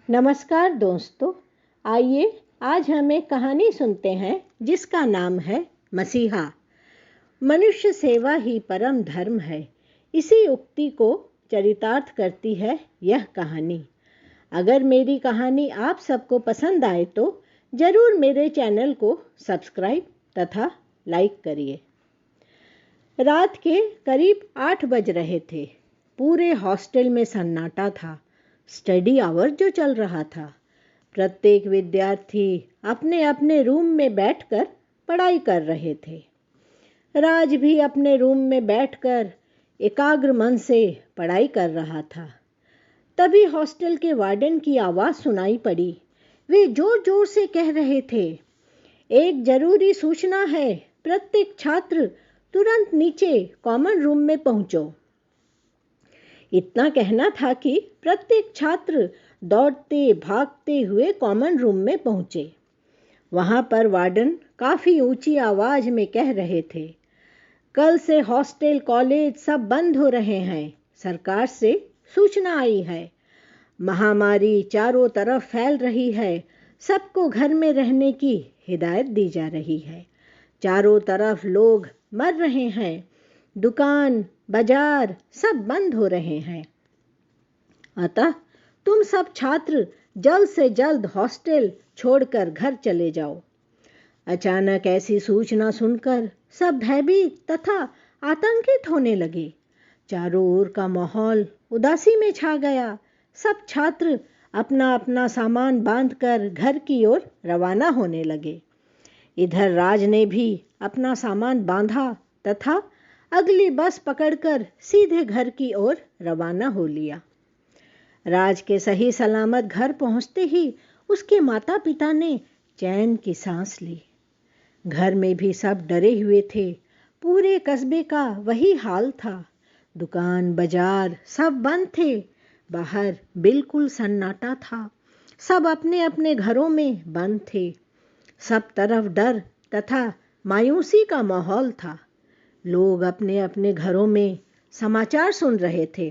नमस्कार दोस्तों, आइए आज हम एक कहानी सुनते हैं जिसका नाम है मसीहा। मनुष्य सेवा ही परम धर्म है। इसी उक्ति को चरितार्थ करती है यह कहानी। अगर मेरी कहानी आप सबको पसंद आए तो ज़रूर मेरे चैनल को सब्सक्राइब तथा लाइक करिए। रात के करीब 8 बज रहे थे। पूरे हॉस्टल में सन्नाटा था। स्टडी आवर जो चल रहा था। प्रत्येक विद्यार्थी अपने अपने रूम में बैठकर पढ़ाई कर रहे थे। राज भी अपने रूम में बैठकर एकाग्र मन से पढ़ाई कर रहा था। तभी हॉस्टल के वार्डन की आवाज़ सुनाई पड़ी। वे जोर जोर से कह रहे थे, एक जरूरी सूचना है, प्रत्येक छात्र तुरंत नीचे कॉमन रूम में पहुंचो। इतना कहना था कि प्रत्येक छात्र दौड़ते भागते हुए कॉमन रूम में पहुंचे। वहां पर वार्डन काफ़ी ऊंची आवाज़ में कह रहे थे, कल से हॉस्टल कॉलेज सब बंद हो रहे हैं। सरकार से सूचना आई है। महामारी चारों तरफ फैल रही है। सबको घर में रहने की हिदायत दी जा रही है। चारों तरफ लोग मर रहे हैं। दुकान बाजार सब बंद हो रहे हैं। अतः तुम सब छात्र जल्द से जल्द हॉस्टल छोड़कर घर चले जाओ। अचानक ऐसी सूचना सुनकर सब भयभीत तथा आतंकित होने लगे। चारों ओर का माहौल उदासी में छा गया। सब छात्र अपना अपना सामान बांधकर घर की ओर रवाना होने लगे। इधर राज ने भी अपना सामान बांधा तथा अगली बस पकड़कर सीधे घर की ओर रवाना हो लिया। राज के सही सलामत घर पहुंचते ही उसके माता पिता ने चैन की सांस ली। घर में भी सब डरे हुए थे। पूरे कस्बे का वही हाल था। दुकान बाजार सब बंद थे। बाहर बिल्कुल सन्नाटा था। सब अपने अपने घरों में बंद थे। सब तरफ डर तथा मायूसी का माहौल था। लोग अपने अपने घरों में समाचार सुन रहे थे।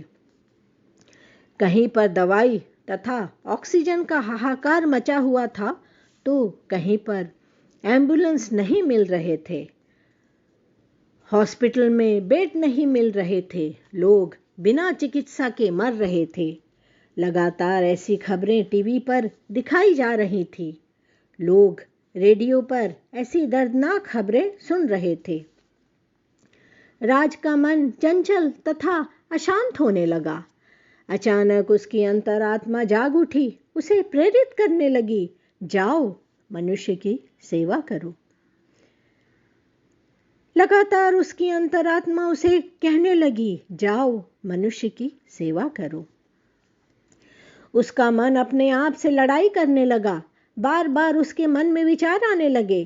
कहीं पर दवाई तथा ऑक्सीजन का हाहाकार मचा हुआ था तो कहीं पर एम्बुलेंस नहीं मिल रहे थे। हॉस्पिटल में बेड नहीं मिल रहे थे। लोग बिना चिकित्सा के मर रहे थे। लगातार ऐसी खबरें टीवी पर दिखाई जा रही थी। लोग रेडियो पर ऐसी दर्दनाक खबरें सुन रहे थे। राज का मन चंचल तथा अशांत होने लगा। अचानक उसकी अंतरात्मा जाग उठी। उसे प्रेरित करने लगी, जाओ मनुष्य की सेवा करो। लगातार उसकी अंतरात्मा उसे कहने लगी, जाओ मनुष्य की सेवा करो। उसका मन अपने आप से लड़ाई करने लगा। बार बार उसके मन में विचार आने लगे।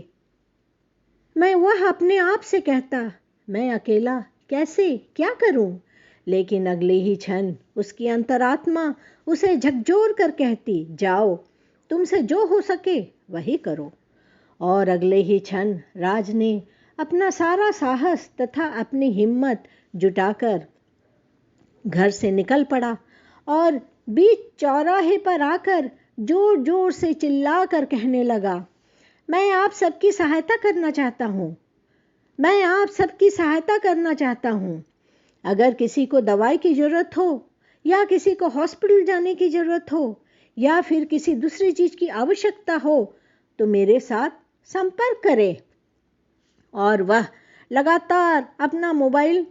वह अपने आप से कहता, मैं अकेला कैसे क्या करूं? लेकिन अगले ही क्षण उसकी अंतरात्मा उसे झकझोर कर कहती, जाओ तुमसे जो हो सके वही करो। और अगले ही क्षण राज ने अपना सारा साहस तथा अपनी हिम्मत जुटाकर घर से निकल पड़ा और बीच चौराहे पर आकर जोर जोर से चिल्लाकर कहने लगा, मैं आप सबकी सहायता करना चाहता हूँ। मैं आप सबकी सहायता करना चाहता हूँ। अगर किसी को दवाई की ज़रूरत हो या किसी को हॉस्पिटल जाने की ज़रूरत हो या फिर किसी दूसरी चीज़ की आवश्यकता हो तो मेरे साथ संपर्क करें। और वह लगातार अपना मोबाइल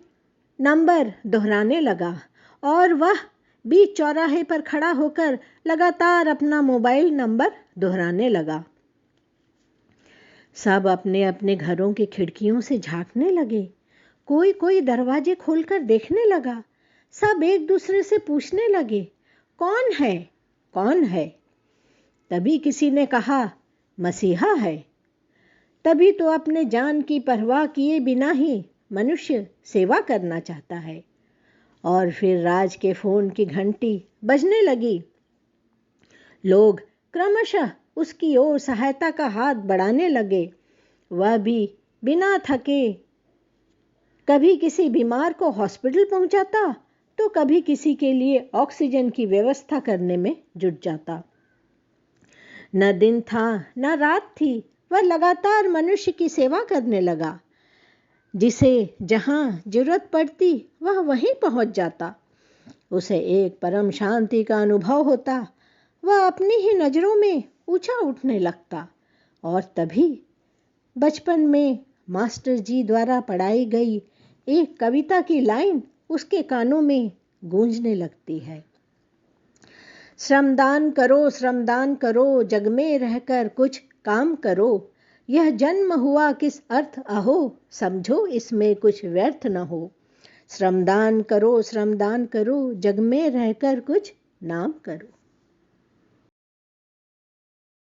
नंबर दोहराने लगा और वह बीच चौराहे पर खड़ा होकर लगातार अपना मोबाइल नंबर दोहराने लगा। सब अपने अपने घरों की खिड़कियों से झांकने लगे। कोई कोई दरवाजे खोलकर देखने लगा। सब एक दूसरे से पूछने लगे, कौन है कौन है? तभी किसी ने कहा, मसीहा है। तभी तो अपने जान की परवाह किए बिना ही मनुष्य सेवा करना चाहता है। और फिर राज के फोन की घंटी बजने लगी। लोग क्रमशः उसकी ओर सहायता का हाथ बढ़ाने लगे। वह भी बिना थके कभी किसी बीमार को हॉस्पिटल पहुंचाता तो कभी किसी के लिए ऑक्सीजन की व्यवस्था करने में जुट जाता। न दिन था न रात थी, वह लगातार मनुष्य की सेवा करने लगा। जिसे जहाँ जरूरत पड़ती वह वहीं पहुंच जाता। उसे एक परम शांति का अनुभव होता। वह अपनी ही नज़रों में ऊंचा उठने लगता। और तभी बचपन में मास्टर जी द्वारा पढ़ाई गई एक कविता की लाइन उसके कानों में गूंजने लगती है। श्रमदान करो, जग में रहकर कुछ काम करो। यह जन्म हुआ किस अर्थ अहो, समझो इसमें कुछ व्यर्थ न हो। श्रमदान करो, जग में रहकर कुछ नाम करो।